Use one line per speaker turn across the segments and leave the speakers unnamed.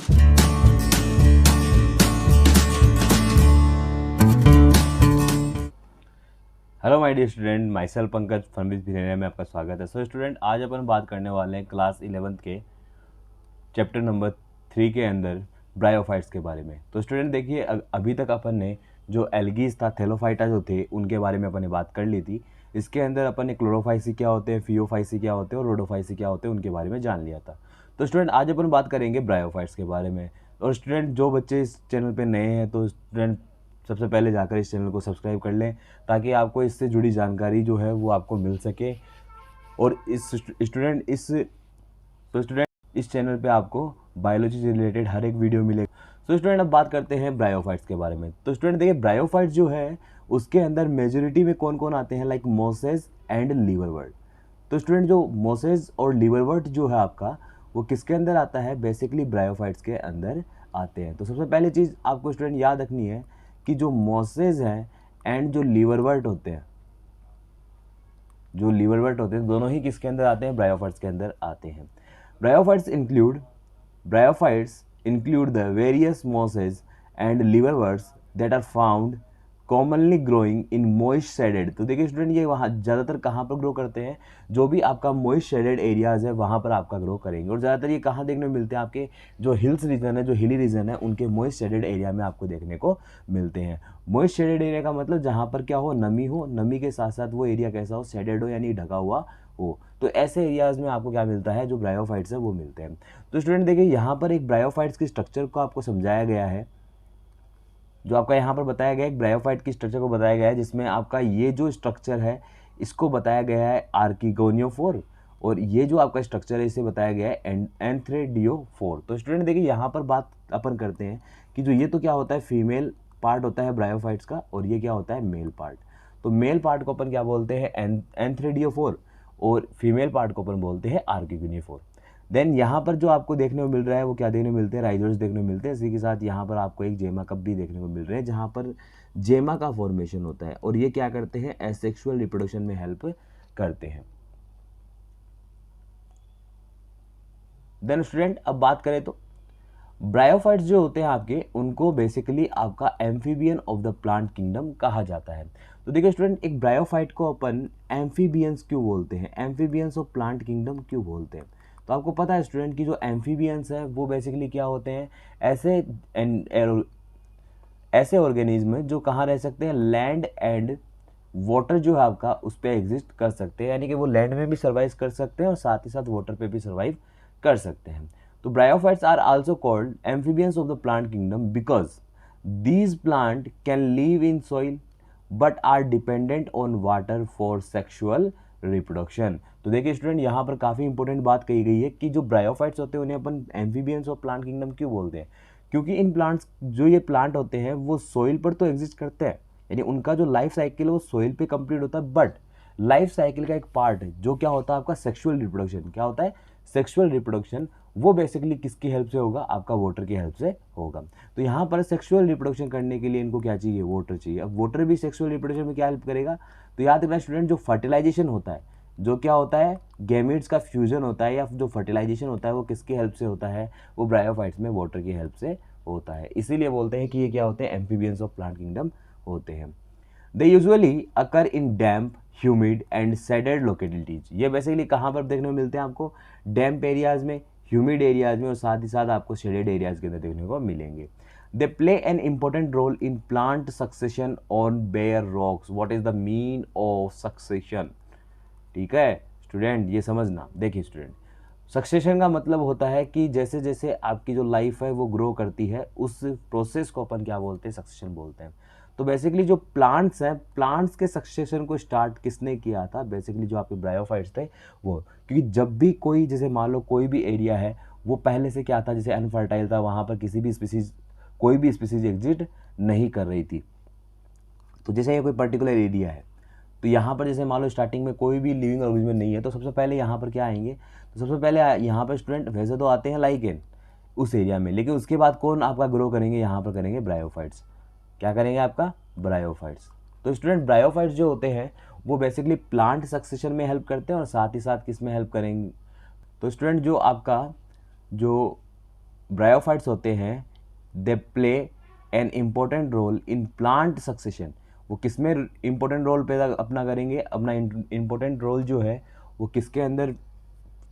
Hello my dear student, myself Pankaj फनविज behaviour में आपका स्वागत है। सो स्टूडेंट, आज अपन बात करने वाले हैं क्लास 11th के चैप्टर नंबर 3 के अंदर ब्रायोफाइट्स के बारे में। तो स्टूडेंट देखिए, अभी तक अपन ने जो एल्गीज था, थैलोफाइटा जो थे, उनके बारे में अपन ने बात कर ली थी। इसके अंदर अपन ने क्लोरोफाइसी क्या होते हैं, फियोफाइसी क्या होते हैं और रोडोफाइसी क्या होते हैं, उनके बारे में जान लिया था। तो स्टूडेंट आज अपन बात करेंगे ब्रायोफाइट्स के बारे में। और स्टूडेंट जो बच्चे इस चैनल पर नए हैं, तो स्टूडेंट सबसे पहले जाकर इस चैनल को सब्सक्राइब कर लें, ताकि आपको इससे जुड़ी जानकारी जो है वो आपको मिल सके। और स्टूडेंट इस चैनल पे आपको बायोलॉजी से रिलेटेड हर एक वीडियो मिलेगा। तो स्टूडेंट अब बात करते हैं ब्रायोफाइट्स के बारे में। तो स्टूडेंट देखिए, ब्रायोफाइट्स जो है उसके अंदर मेजोरिटी में कौन कौन आते हैं, लाइक मोसेस एंड लीवरवर्ट। तो स्टूडेंट जो मोसेस और लीवरवर्ट जो है आपका, वो किसके अंदर आता है, बेसिकली ब्रायोफाइट्स के अंदर आते हैं। तो सबसे पहली चीज़ आपको स्टूडेंट याद रखनी है कि जो मोसेस हैं एंड जो लीवरवर्ट होते हैं, दोनों ही किसके अंदर आते हैं, ब्रायोफाइट्स के अंदर आते हैं। Bryophytes include the various mosses and liverworts that are found commonly growing in moist shaded। तो देखिए स्टूडेंट, ये वहाँ ज़्यादातर कहाँ पर ग्रो करते हैं, जो भी आपका मोइस्ट शेडेड एरियाज़ है वहाँ पर आपका ग्रो करेंगे। और ज़्यादातर ये कहाँ देखने को मिलते हैं, आपके जो हिल्स रीजन है, जो हिली रीजन है, उनके मोइस्ट शेडेड एरिया में आपको देखने को मिलते हैं। मोइस्ट शेडेड एरिया का मतलब जहाँ पर क्या हो, नमी हो, नमी के साथ साथ वो एरिया कैसा हो, शेडेड हो, यानी ढका हुआ हो। तो ऐसे एरियाज़ में आपको क्या मिलता है, जो ब्रायोफाइट्स है वो मिलते हैं। तो स्टूडेंट देखिए, यहाँ पर एक ब्रायोफाइट्स की स्ट्रक्चर को आपको समझाया गया है, जो आपका यहाँ पर बताया गया है, एक ब्रायोफाइट की स्ट्रक्चर को बताया गया है, जिसमें आपका ये जो स्ट्रक्चर है इसको बताया गया है आर्किगोनियोफोर, और ये जो आपका स्ट्रक्चर है इसे बताया गया है एंथ्रेडियोफोर। तो स्टूडेंट देखिए, यहाँ पर बात अपन करते हैं कि जो ये तो क्या होता है, फीमेल पार्ट होता है ब्रायोफाइट्स का, और ये क्या होता है, मेल पार्ट। तो मेल पार्ट को अपन क्या बोलते हैं, एंथ्रेडियोफोर, और फीमेल पार्ट को अपन बोलते हैं आर्किगोनियोफोर। देन यहाँ पर जो आपको देखने को मिल रहा है वो क्या देखने को मिलते हैं, राइजोइड्स देखने को मिलते हैं। इसी के साथ यहाँ पर आपको एक जेमा कप भी देखने को मिल रहे हैं, जहाँ पर जेमा का फॉर्मेशन होता है, और ये क्या करते हैं, एसेक्सुअल रिप्रोडक्शन में हेल्प करते हैं। देन स्टूडेंट अब बात करें तो ब्रायोफाइट्स जो होते हैं आपके, उनको बेसिकली आपका amphibian of the plant kingdom कहा जाता है। तो देखिए स्टूडेंट, एक ब्रायोफाइट को अपन एम्फीबियंस क्यों बोलते हैं, एम्फीबियंस ऑफ प्लांट किंगडम क्यों बोलते हैं। तो आपको पता है स्टूडेंट कि जो एम्फीबियंस है वो बेसिकली क्या होते हैं, ऐसे ऑर्गेनिज्म जो कहाँ रह सकते हैं, लैंड एंड वाटर जो है आपका उस पर एग्जिस्ट कर सकते हैं, यानी कि वो लैंड में भी सर्वाइव कर सकते हैं और साथ ही साथ वाटर पे भी सर्वाइव कर सकते हैं। तो bryophytes are also called amphibians of the plant kingdom because these plant can live in soil but are dependent on water for sexual reproduction. तो देखिए स्टूडेंट, यहाँ पर काफ़ी इंपॉर्टेंट बात कही गई है कि जो ब्रायोफाइट्स होते हैं उन्हें अपन एम्फीबियंस ऑफ प्लांट किंगडम क्यों बोलते हैं, क्योंकि इन प्लांट्स, जो ये प्लांट होते हैं वो सोइल पर तो एग्जिस्ट करते हैं, यानी उनका जो लाइफ साइकिल है वो सोइल पे कंप्लीट होता है, बट लाइफ साइकिल का एक पार्ट है जो क्या होता है आपका सेक्सुअल रिप्रोडक्शन। क्या होता है, सेक्सुअल रिप्रोडक्शन, वो बेसिकली किसकी हेल्प से होगा, आपका वाटर की हेल्प से होगा। तो यहाँ पर सेक्सुअल रिप्रोडक्शन करने के लिए इनको क्या चाहिए, वाटर चाहिए। अब वाटर भी सेक्सुअल रिप्रोडक्शन में क्या हेल्प करेगा, तो याद रखना स्टूडेंट, जो फर्टिलाइजेशन होता है, जो क्या होता है, गैमेट्स का फ्यूजन होता है, या जो फर्टिलाइजेशन होता है वो किसकी हेल्प से होता है, वो ब्रायोफाइट्स में वाटर की हेल्प से होता है। इसीलिए बोलते हैं कि ये क्या होते हैं, एम्फीबियंस ऑफ प्लांट किंगडम होते हैं। They usually occur in damp, humid and shaded localities. ये बेसिकली कहाँ पर देखने को मिलते हैं आपको, डैम्प एरियाज में, ह्यूमिड एरियाज में, और साथ ही साथ आपको शेडेड एरियाज के अंदर देखने को मिलेंगे। They play an important role in plant succession on bare rocks. What is the mean of succession, ठीक है स्टूडेंट, ये समझना। देखिए स्टूडेंट, सक्सेशन का मतलब होता है कि जैसे जैसे आपकी जो लाइफ है वो ग्रो करती है, उस प्रोसेस को अपन क्या बोलते हैं, सक्सेशन बोलते हैं। तो बेसिकली जो प्लांट्स हैं, प्लांट्स के सक्सेशन को स्टार्ट किसने किया था, बेसिकली जो आपके ब्रायोफाइट्स थे वो। क्योंकि जब भी कोई, जैसे मान लो कोई भी एरिया है वो पहले से क्या था, जैसे अनफर्टाइल था, वहाँ पर किसी भी स्पीसीज, कोई भी स्पीसीज एग्जिस्ट नहीं कर रही थी। तो जैसे ये कोई पर्टिकुलर एरिया है, तो यहाँ पर जैसे मान लो स्टार्टिंग में कोई भी लिविंग ऑर्गेनिज्म नहीं है, तो सबसे पहले यहाँ पर क्या आएंगे, तो सबसे पहले यहाँ पर स्टूडेंट वैसे तो आते हैं लाइकेन उस एरिया में, लेकिन उसके बाद कौन आपका ग्रो करेंगे, यहाँ पर करेंगे ब्रायोफाइट्स। क्या करेंगे आपका, ब्रायोफाइट्स। तो स्टूडेंट ब्रायोफाइट्स जो होते हैं वो बेसिकली प्लांट सक्सेशन में हेल्प करते हैं, और साथ ही साथ किस में हेल्प करेंगे, तो स्टूडेंट जो आपका जो ब्रायोफाइट्स होते हैं they play an important role in plant succession. वो किस में इम्पोर्टेंट रोल पैदा अपना करेंगे, अपना इम्पोर्टेंट रोल जो है वो किसके अंदर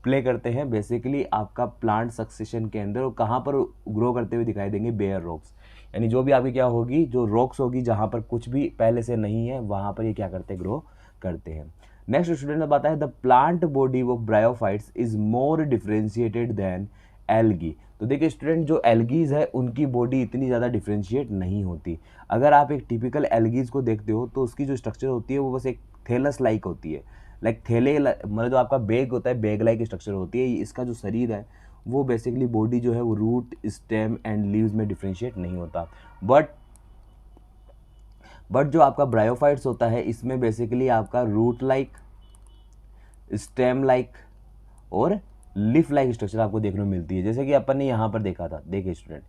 प्ले करते हैं, बेसिकली आपका प्लांट सक्सेशन के अंदर। और कहाँ पर ग्रो करते हुए दिखाई देंगे, बेयर रॉक्स, यानी जो भी आपकी क्या होगी, जो रॉक्स होगी जहाँ पर कुछ भी पहले से नहीं है वहाँ पर ये क्या करते हैं, ग्रो करते हैं। नेक्स्ट स्टूडेंट अब आता है the plant body of bryophytes is more differentiated than algae. तो देखिए स्टूडेंट, जो एल्गीज है उनकी बॉडी इतनी ज़्यादा डिफ्रेंशिएट नहीं होती। अगर आप एक टिपिकल एल्गीज को देखते हो तो उसकी जो स्ट्रक्चर होती है वो बस एक थैलस लाइक होती है, लाइक थैले, मतलब जो आपका बैग होता है बैग लाइक स्ट्रक्चर होती है। इसका जो शरीर है वो बेसिकली बॉडी जो है वो रूट, स्टेम एंड लीव्स में डिफ्रेंशिएट नहीं होता। बट जो आपका ब्रायोफाइट्स होता है इसमें बेसिकली आपका रूट लाइक, स्टेम लाइक और लीफ लाइक स्ट्रक्चर आपको देखने को मिलती है। जैसे कि अपन ने यहाँ पर देखा था, देखिए स्टूडेंट,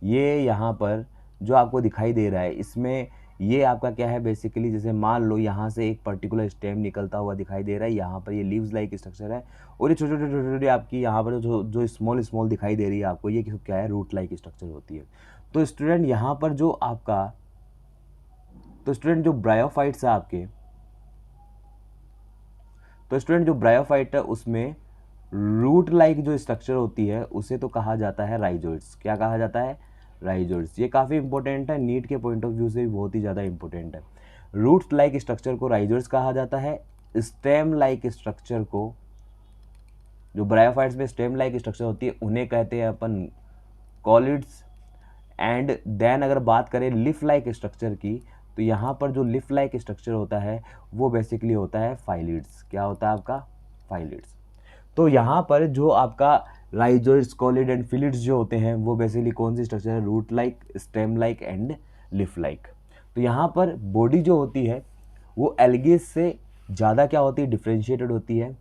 ये यहाँ पर जो आपको दिखाई दे रहा है इसमें ये आपका क्या है, बेसिकली जैसे मान लो यहाँ से एक पर्टिकुलर स्टेम निकलता हुआ दिखाई दे रहा है, यहाँ पर ये लीव्स लाइक स्ट्रक्चर है, और ये छोटे छोटे छोटे छोटे आपकी यहाँ पर जो स्मॉल स्मॉल दिखाई दे रही है आपको, ये क्या है, रूट लाइक स्ट्रक्चर होती है। तो स्टूडेंट यहाँ पर जो आपका, तो स्टूडेंट जो ब्रायोफाइट्स है आपके, तो स्टूडेंट जो ब्रायोफाइट है उसमें रूट लाइक जो स्ट्रक्चर होती है उसे तो कहा जाता है राइजोइड्स। क्या कहा जाता है, राइजोइड्स। ये काफ़ी इंपॉर्टेंट है, नीट के पॉइंट ऑफ व्यू से भी बहुत ही ज़्यादा इंपॉर्टेंट है। रूट लाइक स्ट्रक्चर को राइजोइड्स कहा जाता है। स्टेम लाइक स्ट्रक्चर को, जो ब्रायोफाइट्स में स्टेम लाइक स्ट्रक्चर होती है उन्हें कहते हैं अपन कॉलिड्स। एंड देन अगर बात करें लिफ लाइक स्ट्रक्चर की, तो यहाँ पर जो लिफ लाइक स्ट्रक्चर होता है वो बेसिकली होता है फाइलिड्स। क्या होता है आपका, फाइलिड्स। तो यहाँ पर जो आपका राइजोइड्स, कॉलिड एंड फिलिड्स जो होते हैं वो बेसिकली कौन सी स्ट्रक्चर है, root like, stem like and leaf like. तो यहाँ पर बॉडी जो होती है वो एल्गीज से ज़्यादा क्या होती है, डिफ्रेंशिएटेड होती है।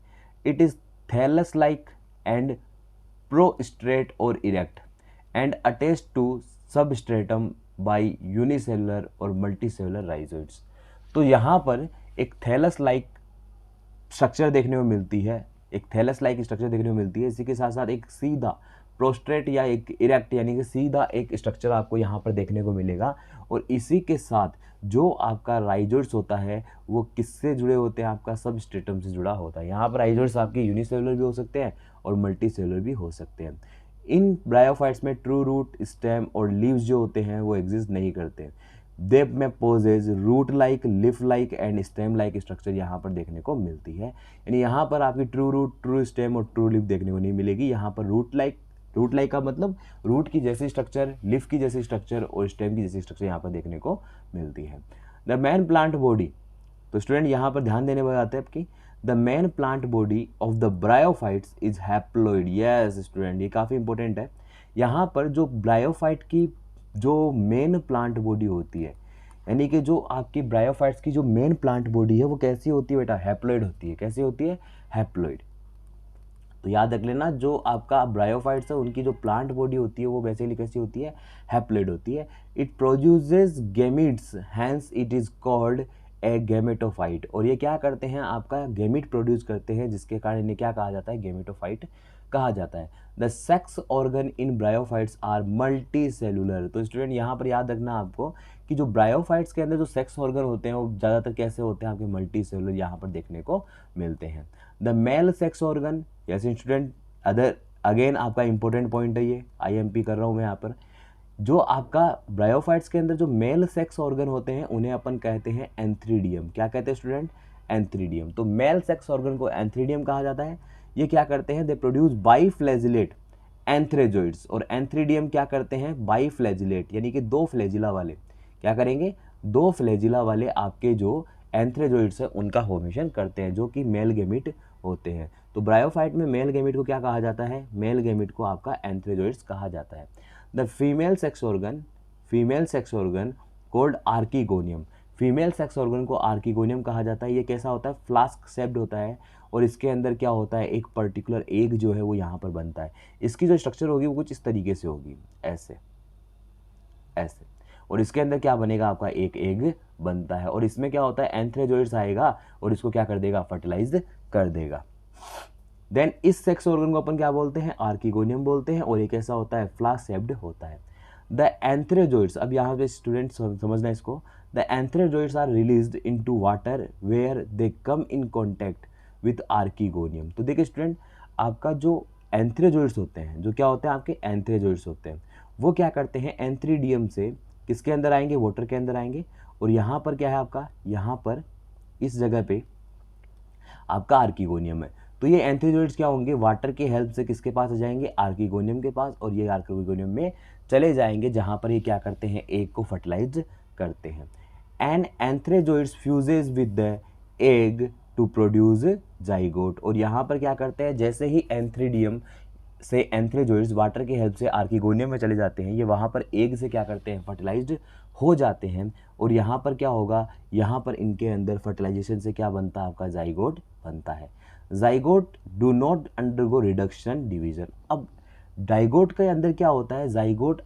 It is thallus like and prostrate और erect and attached to substratum by unicellular और मल्टीसेलुलर राइजोइड्स। तो यहाँ पर एक थैलस लाइक स्ट्रक्चर देखने को मिलती है, एक थैलस लाइक स्ट्रक्चर देखने को मिलती है। इसी के साथ साथ एक सीधा प्रोस्ट्रेट या एक इरेक्ट यानी कि सीधा एक स्ट्रक्चर आपको यहाँ पर देखने को मिलेगा। और इसी के साथ जो आपका राइजोइड्स होता है वो किससे जुड़े होते हैं, आपका सबस्ट्रेटम से जुड़ा होता है। यहाँ पर राइजोइड्स आपके यूनिसेलुलर भी हो सकते हैं और मल्टीसेलुलर भी हो सकते हैं। इन ब्रायोफाइट्स में ट्रू रूट, स्टेम और लीव्स जो होते हैं वो एग्जिस्ट नहीं करते। दे में पोजेज रूट लाइक, लिफ like and stem like structure यहाँ पर देखने को मिलती है। यानी यहाँ पर आपकी ट्रू रूट, ट्रू स्टेम और ट्रू लिफ देखने को नहीं मिलेगी। यहाँ पर रूट लाइक का मतलब रूट की जैसी स्ट्रक्चर, लिफ की जैसी स्ट्रक्चर और स्टेम की जैसी स्ट्रक्चर यहाँ पर देखने को मिलती है। द मेन प्लांट बॉडी, तो स्टूडेंट यहाँ पर ध्यान देने वाली बात है आपकी, the main plant body of the bryophytes is haploid. Yes student, ये काफ़ी इंपॉर्टेंट है। यहाँ पर जो ब्रायोफाइट की जो मेन प्लांट बॉडी होती है, यानी कि जो आपकी ब्रायोफाइट्स की जो मेन प्लांट बॉडी है वो कैसी होती है बेटा, हैप्लोइड होती है। कैसी होती है, हैप्लोइड। तो याद रख लेना, जो आपका ब्रायोफाइट्स है उनकी जो प्लांट बॉडी होती है वो बेसिकली कैसी होती है, हैप्लोइड होती है। It produces gametes, hence it is called a gametophyte. और ये क्या करते हैं, आपका गैमीट प्रोड्यूस करते हैं, जिसके कारण इन्हें क्या कहा जाता है, गैमेटोफाइट कहा जाता है। The sex organ in bryophytes are multi cellular. तो स्टूडेंट यहाँ पर याद रखना आपको कि जो ब्रायोफाइट्स के अंदर जो सेक्स ऑर्गन होते हैं वो ज़्यादातर कैसे होते हैं, आपके मल्टी सेलुलर यहाँ पर देखने को मिलते हैं। The male sex organ, yes student, other again आपका इंपॉर्टेंट पॉइंट है ये, IMP कर रहा हूँ मैं यहाँ पर। जो आपका ब्रायोफाइट्स के अंदर जो मेल सेक्स ऑर्गन होते हैं उन्हें अपन कहते हैं एंथ्रीडियम। क्या कहते हैं स्टूडेंट, एंथ्रीडियम। तो मेल सेक्स ऑर्गन को एंथ्रीडियम कहा जाता है। ये क्या करते हैं, दे प्रोड्यूस बाईफ्लैजिलेट एंथ्रेजोइड्स। और एंथ्रीडियम क्या करते हैं, बाईफ्लैजिलेट यानी कि दो फ्लैजिला वाले, क्या करेंगे, दो फ्लैजिला वाले आपके जो एंथ्रेजोइड्स है उनका फॉर्मेशन करते हैं, जो कि मेल गैमीट होते हैं। तो ब्रायोफाइट में मेल गैमीट को क्या कहा जाता है, मेल गैमीट को आपका एंथ्रेजोइड्स कहा जाता है। The female sex organ cold archegonium. Female sex organ को आर्किगोनियम कहा जाता है। ये कैसा होता है, फ्लास्क शेप्ड होता है और इसके अंदर क्या होता है, एक पर्टिकुलर एग जो है वो यहाँ पर बनता है। इसकी जो स्ट्रक्चर होगी वो कुछ इस तरीके से होगी, ऐसे ऐसे, और इसके अंदर क्या बनेगा, आपका एक एग बनता है। और इसमें क्या होता है, एंथ्रेजोइड्स आएगा और इसको क्या कर देगा, फर्टिलाइज कर देगा। देन इस सेक्स ऑर्गन को अपन क्या बोलते हैं, आर्किगोनियम बोलते हैं, और ये कैसा होता है, फ्लास्क शेप्ड होता है। द एंथ्रेजोइड्स, अब यहाँ पे स्टूडेंट समझना इसको, the antherozoids are released into water where they come in contact with archegonium. तो देखिए स्टूडेंट, आपका जो एंथ्रेजोइड्स होते हैं, जो क्या होते हैं आपके एंथ्रेजोइड्स होते हैं, वो क्या करते हैं, एंथ्रीडियम से किसके अंदर आएंगे, वाटर के अंदर आएंगे, और यहाँ पर क्या है आपका, यहाँ पर इस जगह पे आपका आर्किगोनियम है। तो ये एंथ्रेजोइड्स क्या होंगे, वाटर की हेल्प से किसके पास आ जाएंगे, आर्किगोनियम के पास, और ये आर्किगोनियम में चले जाएंगे जहाँ पर ये क्या करते हैं, एग को फर्टिलाइज करते हैं। And antherozoids fuses with the egg to produce zygote, और यहाँ पर क्या करते हैं, जैसे ही एंथ्रीडियम से एंथ्रेजोइड्स वाटर की हेल्प से आर्किगोनियम में चले जाते हैं, ये वहाँ पर एग से क्या करते हैं, फर्टिलाइज्ड हो जाते हैं, और यहाँ पर क्या होगा, यहाँ पर इनके अंदर फर्टिलाइजेशन से क्या बनता है, आपका जाइगोट बनता है। Zygote do not undergo reduction division. अब डाइगोट के अंदर क्या होता है, जाइगोट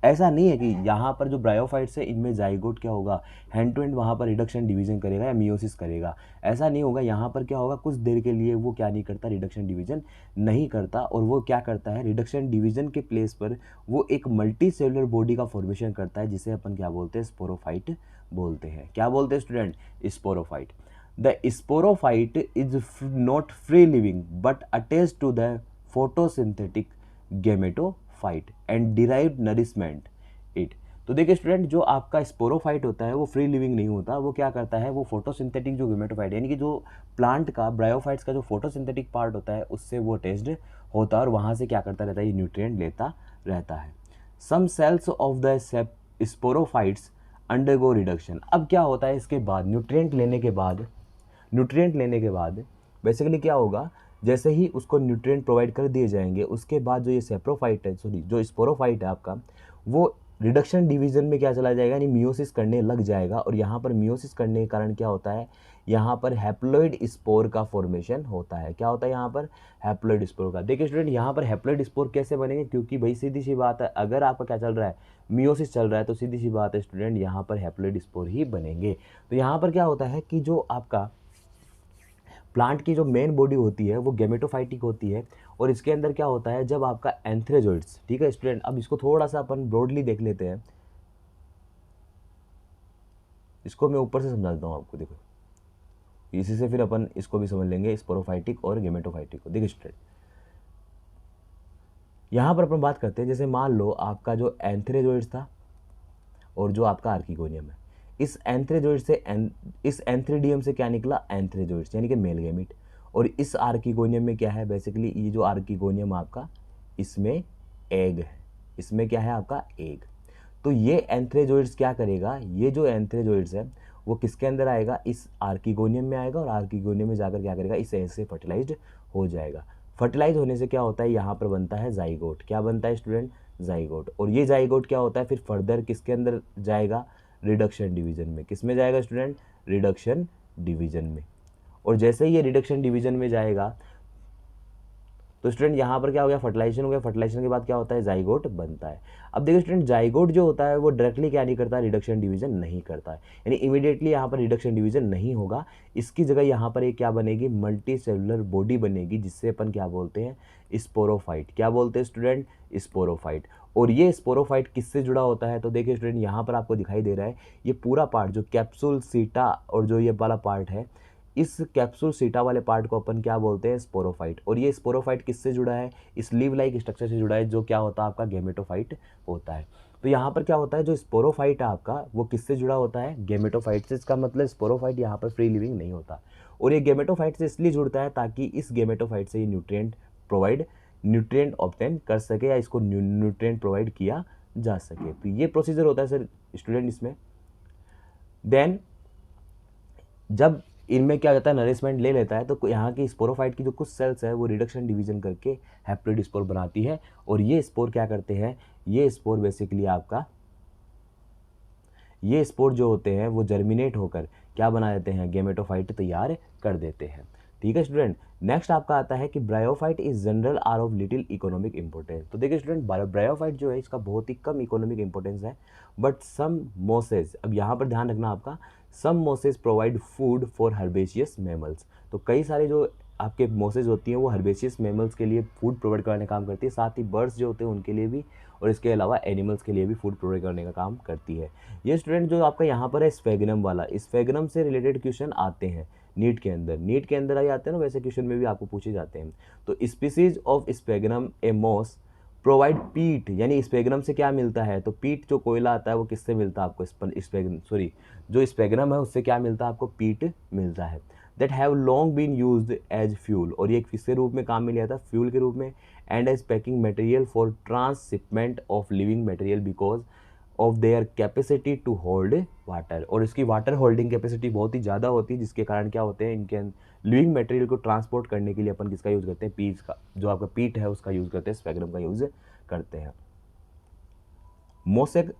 ऐसा नहीं है कि यहाँ पर जो ब्रायोफाइट्स है इनमें जाइगोट क्या होगा, हैंड टू हैंड वहाँ पर रिडक्शन डिवीजन करेगा या मियोसिस करेगा, ऐसा नहीं होगा। यहाँ पर क्या होगा, कुछ देर के लिए वो क्या नहीं करता, रिडक्शन डिवीजन नहीं करता, और वो क्या करता है, रिडक्शन डिवीजन के प्लेस पर वो एक मल्टी सेलुलर बॉडी का फॉर्मेशन करता है, जिसे अपन क्या बोलते हैं, स्पोरोफाइट बोलते हैं। क्या बोलते हैं student, sporophyte. The sporophyte is not free living but attached to the photosynthetic gametophyte and derived nourishment it. तो देखिए स्टूडेंट, जो आपका स्पोरोफाइट होता है वो फ्री लिविंग नहीं होता, वो क्या करता है, वो फोटोसिंथेटिक जो गेमेटोफाइट यानी कि जो प्लांट का ब्रायोफाइट्स का जो फोटोसिंथेटिक पार्ट होता है उससे वो अटैच्ड होता है, और वहाँ से क्या करता रहता है, ये न्यूट्रिएंट लेता रहता है। Some cells of the sporophytes undergo reduction. अब क्या होता है, इसके बाद न्यूट्रिएंट लेने के बाद बेसिकली क्या होगा, जैसे ही उसको न्यूट्रिएंट प्रोवाइड कर दिए जाएंगे, उसके बाद जो ये सेप्रोफाइट है, सॉरी जो स्पोरोफाइट है आपका, वो रिडक्शन डिवीजन में क्या चला जाएगा, यानी मियोसिस करने लग जाएगा, और यहाँ पर मियोसिस करने के कारण क्या होता है, यहाँ पर हैप्लॉइड स्पोर का फॉर्मेशन होता है। क्या होता है यहाँ पर, हैप्लॉइड स्पोर का। देखिए स्टूडेंट, यहाँ पर हैप्लॉइड स्पोर कैसे बनेंगे, क्योंकि भाई सीधी सी बात है, अगर आपका क्या चल रहा है, मियोसिस चल रहा है, तो सीधी सी बात है स्टूडेंट, यहाँ पर हैप्लॉइड स्पोर ही बनेंगे। तो यहाँ पर क्या होता है कि जो आपका प्लांट की जो मेन बॉडी होती है वो गेमेटोफाइटिक होती है, और इसके अंदर क्या होता है, जब आपका एंथ्रेजोइड्स, ठीक है स्टूडेंट, अब इसको थोड़ा सा अपन ब्रॉडली देख लेते हैं, इसको मैं ऊपर से समझा देता हूँ आपको। देखो, इसी से फिर अपन इसको भी समझ लेंगे, स्पोरोफाइटिक और गेमेटोफाइटिक को। देखिए स्टूडेंट, यहाँ पर अपन बात करते हैं, जैसे मान लो आपका जो एंथ्रेजोइड्स था और जो आपका आर्किगोनियम है, इस एंथ्रेजोइड से इस एंथ्रीडियम से क्या निकला, एंथ्रेजोइड्स यानी कि मेल गैमीट, और इस आर्किगोनियम में क्या है, बेसिकली ये जो आर्किगोनियम आपका, इसमें एग है, इसमें क्या है आपका, एग। तो ये एंथ्रेजोइड्स क्या करेगा, ये जो एंथ्रेजोइड्स है वो किसके अंदर आएगा, इस आर्किगोनियम में आएगा, और आर्किगोनियम में जाकर क्या करेगा, इस एग से फर्टिलाइज्ड हो जाएगा। फर्टिलाइज होने से क्या होता है, यहाँ पर बनता है जाइगोट। क्या बनता है स्टूडेंट, जाइगोट। और ये जाइगोट क्या होता है, फिर फर्दर किसके अंदर जाएगा, रिडक्शन डिवीजन में। किस में जाएगा स्टूडेंट, रिडक्शन डिवीजन में। और जैसे ही ये रिडक्शन डिवीजन में जाएगा तो स्टूडेंट यहाँ पर क्या हो गया, फर्टिलाइजेशन हो गया, फर्टिलाइजेशन के बाद क्या होता है, जाइगोट बनता है। अब देखिए स्टूडेंट, जाइगोट जो होता है वो डायरेक्टली क्या नहीं करता, रिडक्शन डिवीजन नहीं करता है, यानी इमीडिएटली यहाँ पर रिडक्शन डिवीजन नहीं होगा। इसकी जगह यहाँ पर एक क्या बनेगी, मल्टी सेलुलर बॉडी बनेगी, जिससे अपन क्या बोलते हैं, स्पोरोफाइट। क्या बोलते हैं स्टूडेंट, स्पोरोफाइट। और ये स्पोरोफाइट किससे जुड़ा होता है, तो देखिए स्टूडेंट, यहाँ पर आपको दिखाई दे रहा है ये पूरा पार्ट जो कैप्सूल सीटा और जो ये वाला पार्ट है, इस कैप्सूल सीटा वाले पार्ट को अपन क्या बोलते हैं, स्पोरोफाइट। और ये स्पोरोफाइट किससे जुड़ा है, इस लीव लाइक स्ट्रक्चर से जुड़ा है, जो क्या होता है आपका, गेमेटोफाइट होता है। तो यहाँ पर क्या होता है, जो स्पोरोफाइट है आपका वो किससे जुड़ा होता है, गेमेटोफाइट से। इसका मतलब स्पोरोफाइट यहाँ पर फ्री लिविंग नहीं होता, और ये गेमेटोफाइट से इसलिए जुड़ता है ताकि इस गेमेटोफाइट से ये न्यूट्रिएंट ऑब्टेन कर सके, या इसको न्यूट्रिएंट प्रोवाइड किया जा सके। तो ये प्रोसीजर होता है सर स्टूडेंट इसमें। देन जब इनमें क्या होता है, नरिशमेंट ले लेता है, तो यहाँ की स्पोरोफाइट की जो कुछ सेल्स है वो रिडक्शन डिवीजन करके हैप्लॉइड स्पोर बनाती है, और ये स्पोर क्या करते हैं, ये स्पोर बेसिकली आपका, ये स्पोर जो होते हैं वो जर्मिनेट होकर क्या बना देते हैं, गेमेटोफाइट तैयार कर देते हैं। ठीक है स्टूडेंट, नेक्स्ट आपका आता है कि bryophyte is general are of little economic importance. तो देखिए स्टूडेंट, ब्रायोफाइट जो है इसका बहुत ही कम इकोनॉमिक इंपॉर्टेंस है, बट सम मोसेस, अब यहाँ पर ध्यान रखना आपका, some mosses provide food for herbaceous mammals. तो कई सारे जो आपके मोसेज होती हैं वो हर्बेशियस मैमल्स के लिए फूड प्रोवाइड करने का काम करती है, साथ ही बर्ड्स जो होते हैं उनके लिए भी, और इसके अलावा एनिमल्स के लिए भी फूड प्रोवाइड करने का काम करती है। ये स्टूडेंट जो आपका यहाँ पर है स्फेगनम वाला, स्फेगनम से रिलेटेड क्वेश्चन आते हैं नीट के अंदर ही आते हैं ना, वैसे क्वेश्चन में भी आपको पूछे जाते हैं। तो species of sphagnum a moss provide peat, यानी स्पेगनम से क्या मिलता है, तो पीट जो कोयला आता है वो किससे मिलता है आपको, जो स्पेगनम है उससे क्या मिलता है आपको, पीट मिलता है। That have long been used as fuel, और ये किसके रूप में काम में लिया था, फ्यूल के रूप में, and as packing material for transshipment of living material because of their capacity to hold water, और इसकी वाटर होल्डिंग कैपेसिटी बहुत ही ज़्यादा होती है, जिसके कारण क्या होते हैं, इनके लिविंग मटेरियल को ट्रांसपोर्ट करने के लिए अपन किसका यूज़ करते हैं, पीट का, जो आपका पीट है उसका यूज़ करते हैं, स्पेगनम का यूज़ करते हैं।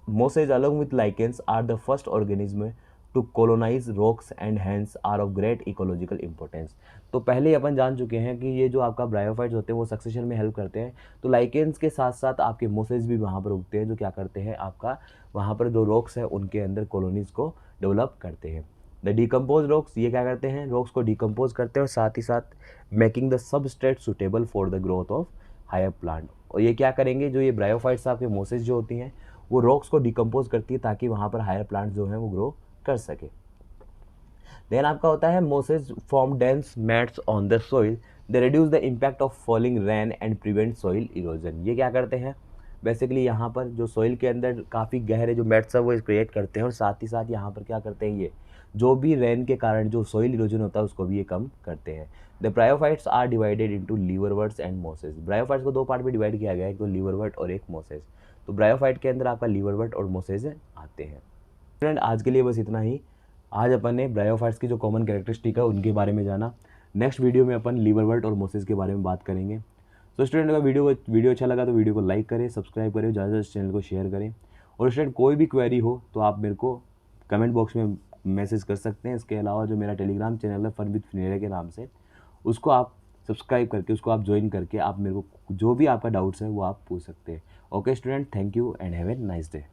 Mosses along with lichens are the first organism to colonize rocks and hence are of great ecological importance. तो पहले ही अपन जान चुके हैं कि ये जो आपका ब्रायोफाइट्स होते हैं वो सक्सेशन में हेल्प करते हैं, तो लाइकेंस के साथ साथ आपके मोसेज भी वहाँ पर उगते हैं, जो क्या करते हैं आपका वहाँ पर जो रॉक्स है उनके अंदर कॉलोनीज को डेवलप करते हैं। द डिकम्पोज रॉक्स, ये क्या करते हैं, रॉक्स को डिकम्पोज करते हैं और साथ ही साथ making the substrate suitable for the growth of higher plant. और ये क्या करेंगे, जो ये ब्रायोफाइट्स आपके मोसेज जो होती हैं वो रॉक्स को डिकम्पोज करती है ताकि वहाँ पर हायर प्लांट जो हैं वो ग्रो कर सके। देन आपका होता है mosses form dense mats on the soil, they reduce the impact of falling rain and prevent soil erosion. ये क्या करते हैं, बेसिकली यहाँ पर जो सॉइल के अंदर काफ़ी गहरे जो मैट्स है वो क्रिएट करते हैं, और साथ ही साथ यहाँ पर क्या करते हैं, ये जो भी रेन के कारण जो सॉइल इरोजन होता है उसको भी ये कम करते हैं। The bryophytes are divided into liverworts and mosses. Bryophytes को दो पार्ट में डिवाइड किया गया है, एक तो लीवरवर्ट और एक मोसेज। तो ब्रायोफाइट के अंदर आपका लीवरवर्ट और मोसेज आते हैं। फ्रेंड आज के लिए बस इतना ही। आज अपन ने ब्रायोफाइट्स की जो कॉमन कैरेक्टरिस्टिक है उनके बारे में जाना। नेक्स्ट वीडियो में अपन लीवरवर्ट और मोसेज के बारे में बात करेंगे। तो स्टूडेंट अगर वीडियो अच्छा लगा तो वीडियो को लाइक करें, सब्सक्राइब करें, ज़्यादा से चैनल को शेयर करें। और स्टूडेंट कोई भी क्वेरी हो तो आप मेरे को कमेंट बॉक्स में मैसेज कर सकते हैं। इसके अलावा जो मेरा टेलीग्राम चैनल है फन विद फिनेरा के नाम से, उसको आप सब्सक्राइब करके उसको आप ज्वाइन करके आप मेरे को जो भी आपका डाउट्स है वो आप पूछ सकते हैं। Okay student, thank you and have a nice day.